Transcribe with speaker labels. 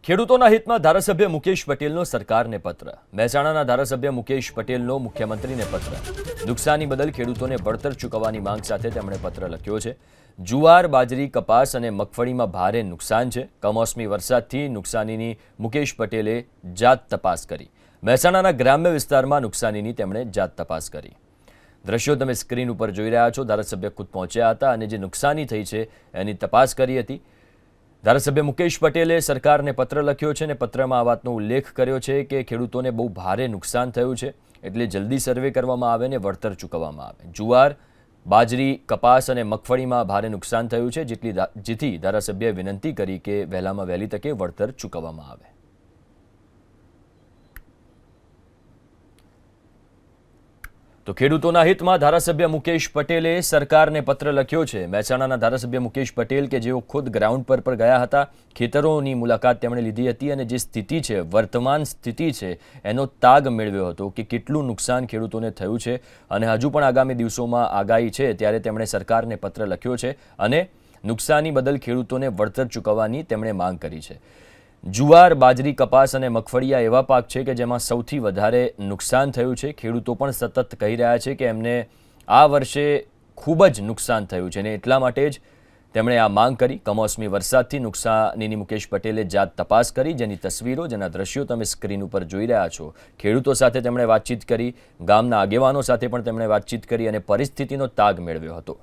Speaker 1: ખેડૂતોના હિતમાં ધારાસભ્ય મુકેશ પટેલનો સરકારને પત્ર। મહેસાણાના ધારાસભ્ય મુકેશ પટેલનો મુખ્યમંત્રીને પત્ર। નુકસાની બદલ ખેડૂતોને વળતર ચૂકવવાની માંગ સાથે તેમણે પત્ર લખ્યો છે। જુવાર, બાજરી, કપાસ અને મગફળીમાં ભારે નુકસાન છે। કમોસમી વરસાદથી નુકસાનીની મુકેશ પટેલે જાત તપાસ કરી। મહેસાણાના ગ્રામ્ય વિસ્તારમાં નુકસાનીની તેમણે જાત તપાસ કરી। દ્રશ્યો તમે સ્ક્રીન ઉપર જોઈ રહ્યા છો। ધારાસભ્ય ખુદ પહોંચ્યા હતા અને જે નુકસાની થઈ છે એની તપાસ કરી હતી। ધારાસભ્ય મુકેશ પટેલે સરકારને પત્ર લખ્યો છે અને પત્રમાં આ વાતનો ઉલ્લેખ કર્યો છે કે ખેડૂતોને બહુ ભારે નુકસાન થયું છે, એટલે જલ્દી સર્વે કરવામાં આવે અને વળતર ચૂકવવામાં આવે। જુવાર, બાજરી, કપાસ અને મગફળીમાં ભારે નુકસાન થયું છે, જેથી ધારાસભ્યએ વિનંતી કરી કે વહેલામાં વહેલી તકે વળતર ચૂકવવામાં આવે। તો ખેડૂતોના હિતમાં ધારાસભ્ય મુકેશ પટેલે સરકારને પત્ર લખ્યો છે। મહેસાણાના ધારાસભ્ય મુકેશ પટેલ કે જેઓ ખુદ ગ્રાઉન્ડ પર ગયા હતા, ખેતરોની મુલાકાત તેમણે લીધી હતી અને જે સ્થિતિ છે, વર્તમાન સ્થિતિ છે, એનો તાગ મેળવ્યો હતો કે કેટલું નુકસાન ખેડૂતોને થયું છે અને હજુ પણ આગામી દિવસોમાં આગાહી છે, ત્યારે તેમણે સરકારને પત્ર લખ્યો છે અને નુકસાની બદલ ખેડૂતોને વળતર ચૂકવવાની તેમણે માંગ કરી છે। જુવાર, બાજરી, કપાસ અને મગફળી આ એવા પાક છે કે જેમાં સૌથી વધારે નુકસાન થયું છે। ખેડૂતો પણ સતત કહી રહ્યા છે કે એમને આ વર્ષે ખૂબ જ નુકસાન થયું છે અને એટલા માટે જ તેમણે આ માંગ કરી। કમોસમી વરસાદથી નુકસાનીની મુકેશ પટેલે જાત તપાસ કરી, જેની તસવીરો, જેના દ્રશ્યો તમે સ્ક્રીન ઉપર જોઈ રહ્યા છો। ખેડૂતો સાથે તેમણે વાતચીત કરી, ગામના આગેવાનો સાથે પણ તેમણે વાતચીત કરી અને પરિસ્થિતિનો તાગ મેળવ્યો હતો।